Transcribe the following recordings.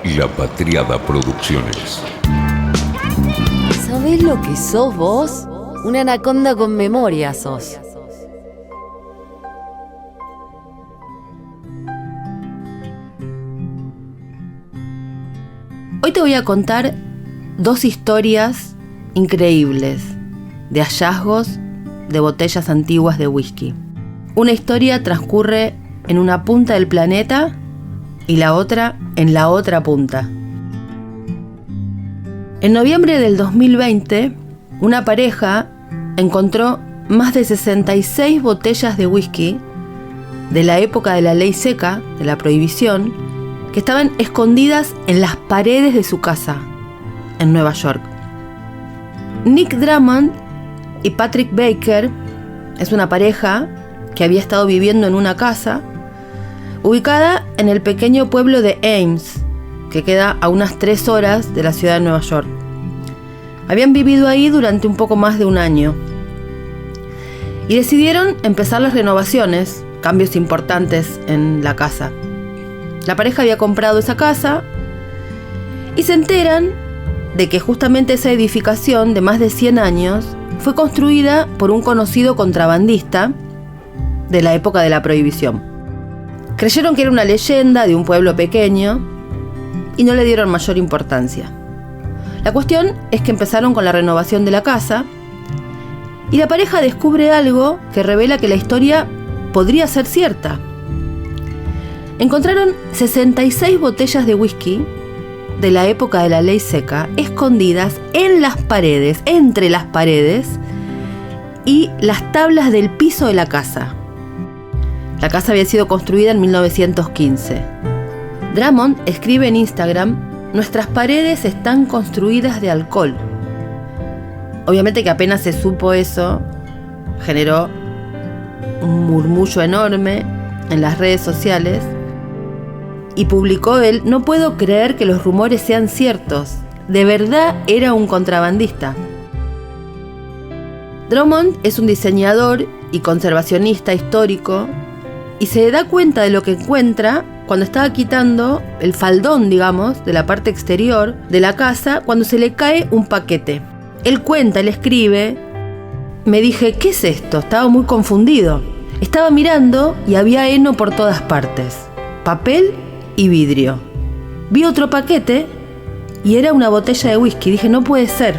La Patriada Producciones. ¿Sabés lo que sos vos? Una anaconda con memoria sos. Hoy te voy a contar dos historias increíbles de hallazgos de botellas antiguas de whisky. Una historia transcurre en una punta del planeta y la otra en la otra punta. En noviembre del 2020, una pareja encontró más de 66 botellas de whisky de la época de la ley seca, de la prohibición, que estaban escondidas en las paredes de su casa, en Nueva York. Nick Drummond y Patrick Baker es una pareja que había estado viviendo en una casa ubicada en el pequeño pueblo de Ames, que queda a unas 3 horas de la ciudad de Nueva York. Habían vivido ahí durante un poco más de un año y decidieron empezar las renovaciones, cambios importantes en la casa. La pareja había comprado esa casa y se enteran de que justamente esa edificación de más de 100 años fue construida por un conocido contrabandista de la época de la prohibición. Creyeron que era una leyenda de un pueblo pequeño y no le dieron mayor importancia. La cuestión es que empezaron con la renovación de la casa y la pareja descubre algo que revela que la historia podría ser cierta. Encontraron 66 botellas de whisky de la época de la ley seca escondidas en las paredes, entre las paredes y las tablas del piso de la casa. La casa había sido construida en 1915. Drummond escribe en Instagram: "Nuestras paredes están construidas de alcohol". Obviamente que apenas se supo eso, generó un murmullo enorme en las redes sociales y publicó él: "No puedo creer que los rumores sean ciertos. De verdad era un contrabandista". Drummond es un diseñador y conservacionista histórico y se da cuenta de lo que encuentra cuando estaba quitando el faldón, digamos, de la parte exterior de la casa cuando se le cae un paquete. Él cuenta, él escribe: "Me dije, ¿qué es esto? Estaba muy confundido. Estaba mirando y había heno por todas partes, papel y vidrio. Vi otro paquete y era una botella de whisky. Dije, no puede ser.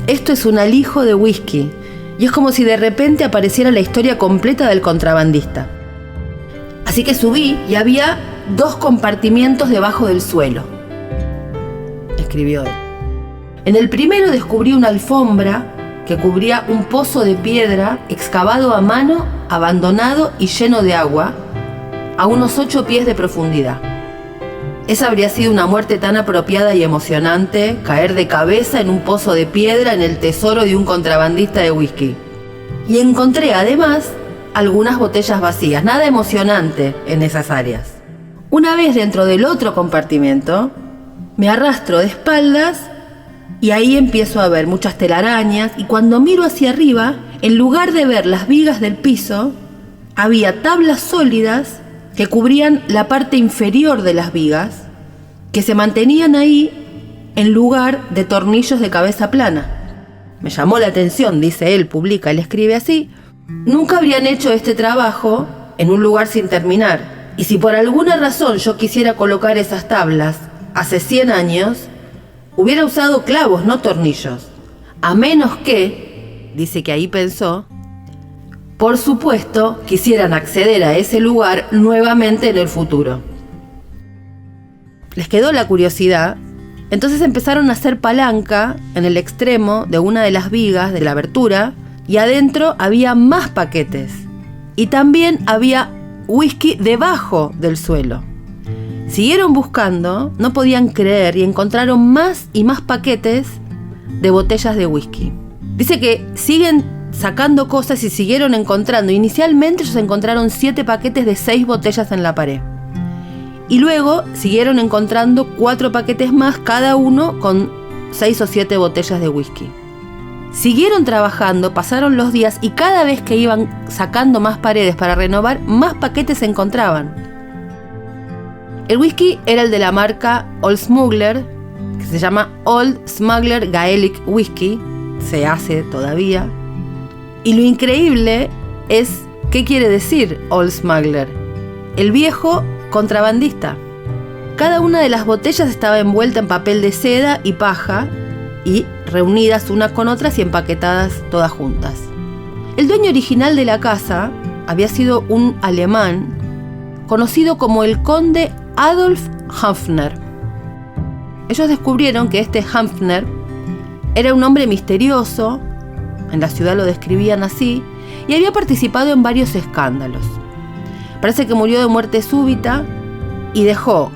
Esto es un alijo de whisky". Y es como si de repente apareciera la historia completa del contrabandista. Así que subí y había 2 compartimientos debajo del suelo, escribió él. En el primero descubrí una alfombra que cubría un pozo de piedra excavado a mano, abandonado y lleno de agua, a unos 8 pies de profundidad. Esa habría sido una muerte tan apropiada y emocionante, caer de cabeza en un pozo de piedra en el tesoro de un contrabandista de whisky. Y encontré además algunas botellas vacías, nada emocionante en esas áreas. Una vez dentro del otro compartimento, me arrastro de espaldas y ahí empiezo a ver muchas telarañas, y cuando miro hacia arriba, en lugar de ver las vigas del piso, había tablas sólidas que cubrían la parte inferior de las vigas, que se mantenían ahí en lugar de tornillos de cabeza plana. Me llamó la atención, dice él, publica, él escribe así: "Nunca habrían hecho este trabajo en un lugar sin terminar, y si por alguna razón yo quisiera colocar esas tablas hace 100 años, hubiera usado clavos, no tornillos. A menos que", dice que ahí pensó, "por supuesto, quisieran acceder a ese lugar nuevamente en el futuro". Les quedó la curiosidad, entonces empezaron a hacer palanca en el extremo de una de las vigas de la abertura, y adentro había más paquetes. Y también había whisky debajo del suelo. Siguieron buscando, no podían creer, y encontraron más y más paquetes de botellas de whisky. Dice que siguen sacando cosas y siguieron encontrando. Inicialmente ellos encontraron 7 paquetes de 6 botellas en la pared. Y luego siguieron encontrando 4 paquetes más, cada uno con 6 o 7 botellas de whisky. Siguieron trabajando, pasaron los días y cada vez que iban sacando más paredes para renovar, más paquetes se encontraban. El whisky era el de la marca Old Smuggler, que se llama Old Smuggler Gaelic Whisky, se hace todavía. Y lo increíble es, ¿qué quiere decir Old Smuggler? El viejo contrabandista. Cada una de las botellas estaba envuelta en papel de seda y paja y reunidas unas con otras y empaquetadas todas juntas. El dueño original de la casa había sido un alemán conocido como el conde Adolf Hanfner. Ellos descubrieron que este Hanfner era un hombre misterioso, en la ciudad lo describían así, y había participado en varios escándalos. Parece que murió de muerte súbita y dejó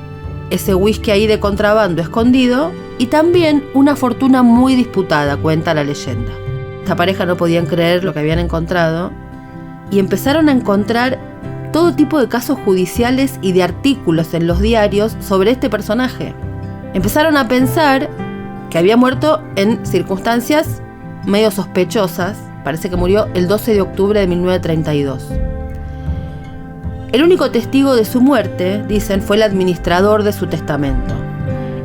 ese whisky ahí de contrabando escondido y también una fortuna muy disputada, cuenta la leyenda. Esta pareja no podían creer lo que habían encontrado y empezaron a encontrar todo tipo de casos judiciales y de artículos en los diarios sobre este personaje. Empezaron a pensar que había muerto en circunstancias medio sospechosas. Parece que murió el 12 de octubre de 1932. El único testigo de su muerte, dicen, fue el administrador de su testamento.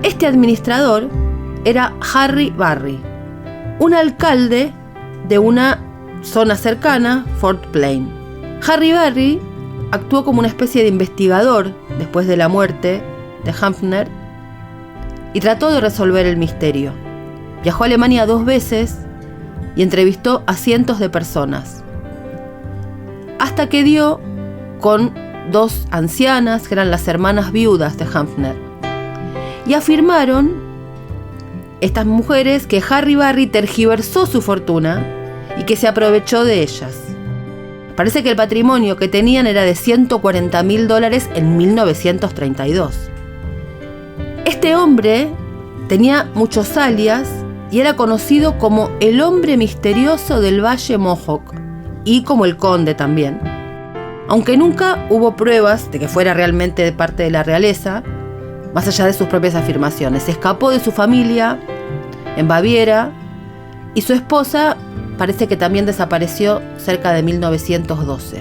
Este administrador era Harry Barry, un alcalde de una zona cercana, Fort Plain. Harry Barry actuó como una especie de investigador después de la muerte de Hanfner y trató de resolver el misterio. Viajó a Alemania 2 veces y entrevistó a cientos de personas, hasta que dio con 2 ancianas que eran las hermanas viudas de Hanfner, y afirmaron estas mujeres que Harry Barry tergiversó su fortuna y que se aprovechó de ellas. Parece que el patrimonio que tenían era de $140,000 en 1932. Este hombre tenía muchos alias y era conocido como el hombre misterioso del Valle Mohawk y como el conde también. Aunque nunca hubo pruebas de que fuera realmente de parte de la realeza, más allá de sus propias afirmaciones. Se escapó de su familia en Baviera y su esposa parece que también desapareció cerca de 1912.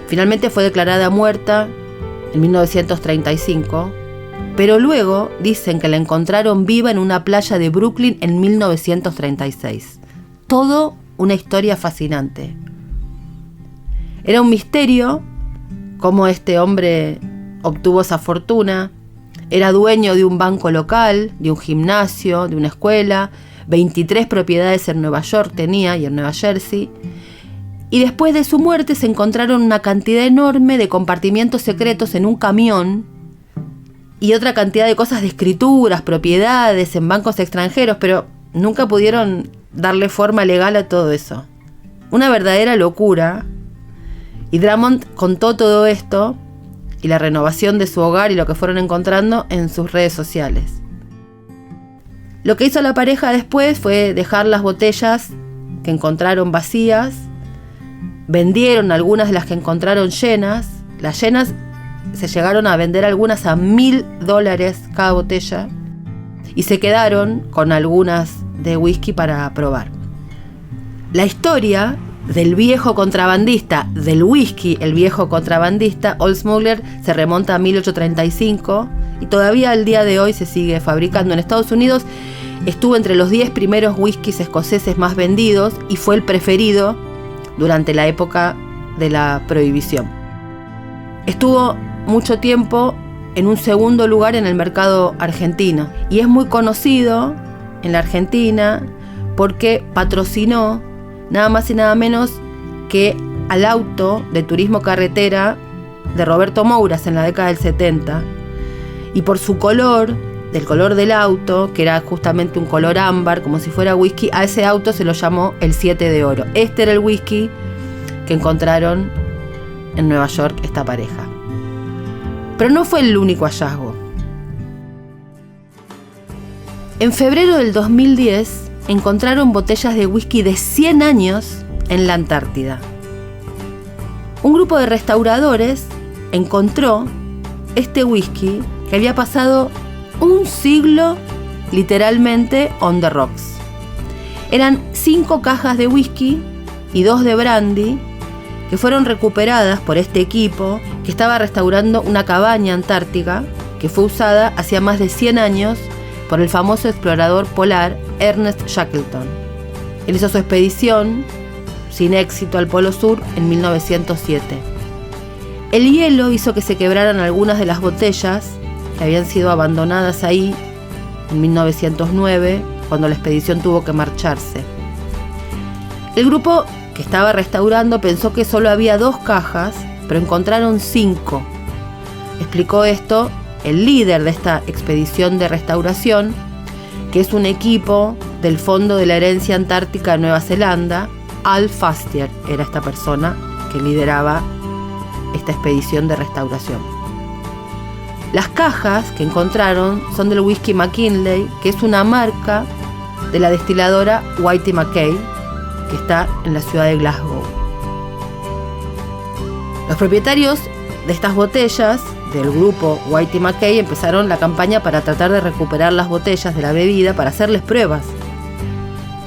Finalmente fue declarada muerta en 1935, pero luego dicen que la encontraron viva en una playa de Brooklyn en 1936. Todo una historia fascinante. Era un misterio cómo este hombre obtuvo esa fortuna. Era dueño de un banco local, de un gimnasio, de una escuela, 23 propiedades en Nueva York tenía y en Nueva Jersey. Y después de su muerte se encontraron una cantidad enorme de compartimientos secretos en un camión y otra cantidad de cosas de escrituras, propiedades en bancos extranjeros, pero nunca pudieron darle forma legal a todo eso. Una verdadera locura. Y Drummond contó todo esto y la renovación de su hogar y lo que fueron encontrando en sus redes sociales. Lo que hizo la pareja después fue dejar las botellas que encontraron vacías, vendieron algunas de las que encontraron llenas. Las llenas se llegaron a vender algunas a $1,000 cada botella y se quedaron con algunas de whisky para probar. La historia del viejo contrabandista, del whisky, el viejo contrabandista, Old Smuggler, se remonta a 1835 y todavía al día de hoy se sigue fabricando en Estados Unidos. Estuvo entre los 10 primeros whiskies escoceses más vendidos y fue el preferido durante la época de la prohibición. Estuvo mucho tiempo en un segundo lugar en el mercado argentino y es muy conocido en la Argentina porque patrocinó nada más y nada menos que al auto de turismo carretera de Roberto Mouras en la década del 70. Y por su color, del color del auto, que era justamente un color ámbar, como si fuera whisky, a ese auto se lo llamó el 7 de oro. Este era el whisky que encontraron en Nueva York esta pareja. Pero no fue el único hallazgo. En febrero del 2010, encontraron botellas de whisky de 100 años en la Antártida. Un grupo de restauradores encontró este whisky que había pasado un siglo literalmente on the rocks. Eran 5 cajas de whisky y 2 de brandy que fueron recuperadas por este equipo que estaba restaurando una cabaña antártica que fue usada hacía más de 100 años por el famoso explorador polar Ernest Shackleton. Él hizo su expedición sin éxito al Polo Sur en 1907. El hielo hizo que se quebraran algunas de las botellas que habían sido abandonadas ahí en 1909, cuando la expedición tuvo que marcharse. El grupo que estaba restaurando pensó que solo había 2 cajas, pero encontraron 5. Explicó esto el líder de esta expedición de restauración, que es un equipo del Fondo de la Herencia Antártica de Nueva Zelanda. Al Fastier era esta persona que lideraba esta expedición de restauración. Las cajas que encontraron son del whisky McKinley, que es una marca de la destiladora Whitey Mackay, que está en la ciudad de Glasgow. Los propietarios de estas botellas del grupo Whitey Mackay empezaron la campaña para tratar de recuperar las botellas de la bebida para hacerles pruebas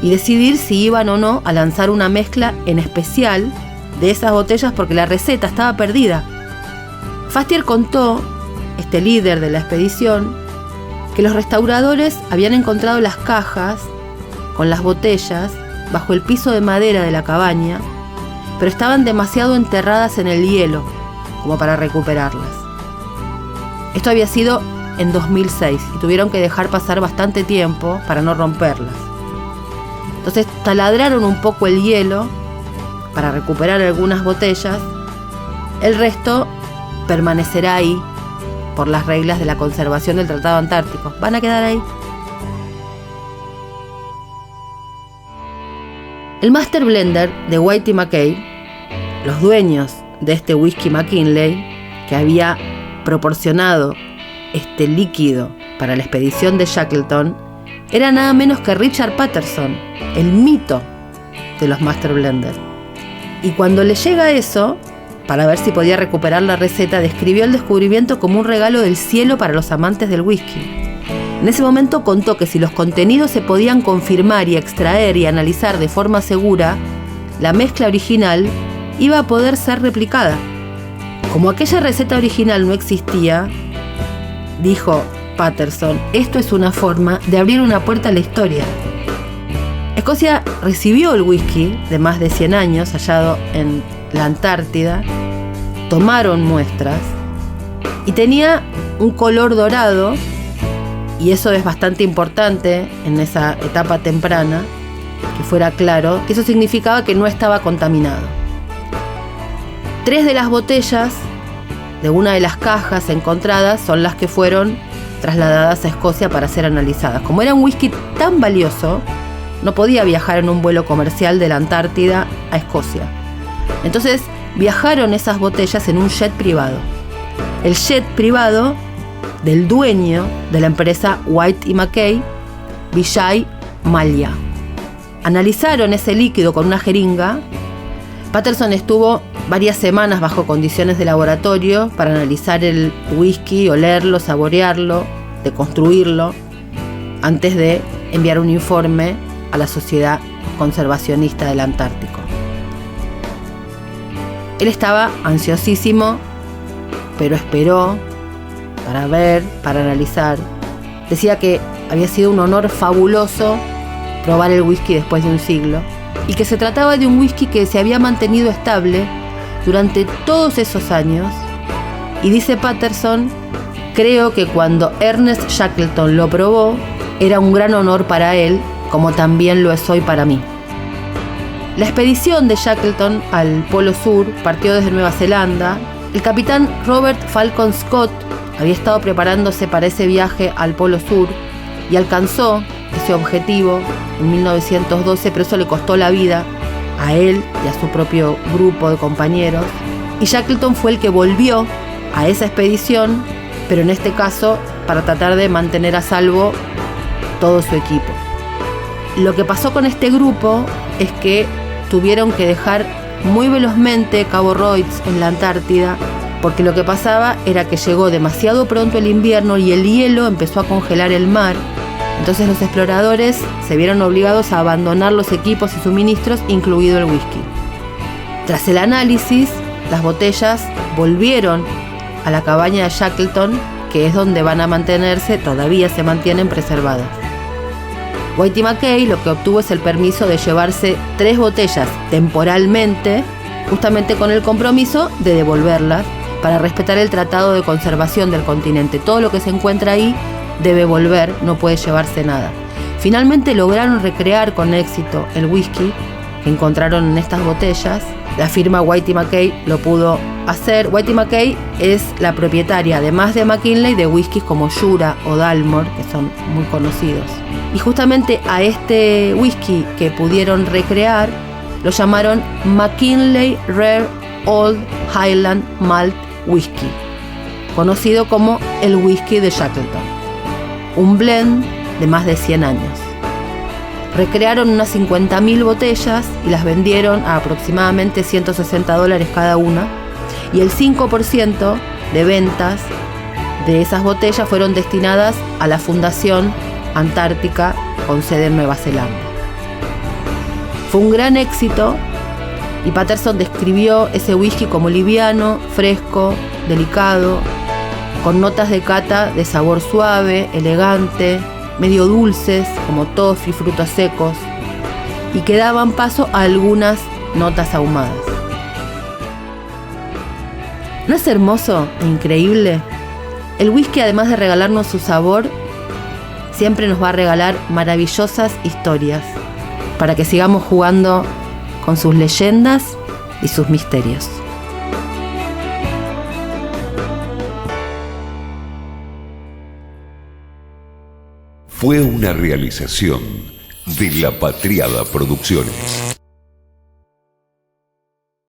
y decidir si iban o no a lanzar una mezcla en especial de esas botellas, porque la receta estaba perdida. Fastier contó, este líder de la expedición, que los restauradores habían encontrado las cajas con las botellas bajo el piso de madera de la cabaña, pero estaban demasiado enterradas en el hielo como para recuperarlas. Esto había sido en 2006 y tuvieron que dejar pasar bastante tiempo para no romperlas. Entonces taladraron un poco el hielo para recuperar algunas botellas. El resto permanecerá ahí por las reglas de la conservación del Tratado Antártico. Van a quedar ahí. El Master Blender de Whitey Mackay, los dueños de este whisky McKinley, que había proporcionado este líquido para la expedición de Shackleton, era nada menos que Richard Patterson, el mito de los Master Blender. Y cuando le llega eso, para ver si podía recuperar la receta, describió el descubrimiento como un regalo del cielo para los amantes del whisky. En ese momento contó que si los contenidos se podían confirmar y extraer y analizar de forma segura, la mezcla original iba a poder ser replicada. Como aquella receta original no existía, dijo Patterson, esto es una forma de abrir una puerta a la historia. Escocia recibió el whisky de más de 100 años hallado en la Antártida, tomaron muestras y tenía un color dorado, y eso es bastante importante en esa etapa temprana, que fuera claro, que eso significaba que no estaba contaminado. 3 de las botellas de una de las cajas encontradas son las que fueron trasladadas a Escocia para ser analizadas. Como era un whisky tan valioso, no podía viajar en un vuelo comercial de la Antártida a Escocia. Entonces viajaron esas botellas en un jet privado. El jet privado del dueño de la empresa Whitey Mackay, Vijay Mallya. Analizaron ese líquido con una jeringa. Patterson estuvo varias semanas bajo condiciones de laboratorio para analizar el whisky, olerlo, saborearlo, deconstruirlo, antes de enviar un informe a la Sociedad Conservacionista del Antártico. Él estaba ansiosísimo, pero esperó para ver, para analizar. Decía que había sido un honor fabuloso probar el whisky después de un siglo, y que se trataba de un whisky que se había mantenido estable durante todos esos años. Y dice Patterson, creo que cuando Ernest Shackleton lo probó, era un gran honor para él, como también lo es hoy para mí. La expedición de Shackleton al Polo Sur partió desde Nueva Zelanda. El capitán Robert Falcon Scott había estado preparándose para ese viaje al Polo Sur y alcanzó ese objetivo en 1912, pero eso le costó la vida a él y a su propio grupo de compañeros. Y Shackleton fue el que volvió a esa expedición, pero en este caso para tratar de mantener a salvo todo su equipo. Lo que pasó con este grupo es que tuvieron que dejar muy velozmente Cabo Royds en la Antártida, porque lo que pasaba era que llegó demasiado pronto el invierno y el hielo empezó a congelar el mar. Entonces los exploradores se vieron obligados a abandonar los equipos y suministros, incluido el whisky. Tras el análisis, las botellas volvieron a la cabaña de Shackleton que es donde van a mantenerse, todavía se mantienen preservadas. Whitey Mackay lo que obtuvo es el permiso de llevarse 3 botellas temporalmente, justamente con el compromiso de devolverlas para respetar el Tratado de Conservación del Continente. Todo lo que se encuentra ahí debe volver, no puede llevarse nada. Finalmente lograron recrear con éxito el whisky que encontraron en estas botellas. La firma Whitey Mackay lo pudo hacer. Whitey Mackay es la propietaria, además de McKinley, de whiskies como Jura o Dalmore, que son muy conocidos. Y justamente a este whisky que pudieron recrear lo llamaron McKinley Rare Old Highland Malt Whisky, conocido como el whisky de Shackleton. Un blend de más de 100 años. Recrearon unas 50.000 botellas y las vendieron a aproximadamente $160 cada una, y el 5% de ventas de esas botellas fueron destinadas a la Fundación Antártica con sede en Nueva Zelanda. Fue un gran éxito y Patterson describió ese whisky como liviano, fresco, delicado, con notas de cata de sabor suave, elegante, medio dulces, como toffee, frutos secos, y que daban paso a algunas notas ahumadas. ¿No es hermoso e increíble? El whisky, además de regalarnos su sabor, siempre nos va a regalar maravillosas historias para que sigamos jugando con sus leyendas y sus misterios. Fue una realización de La Patriada Producciones.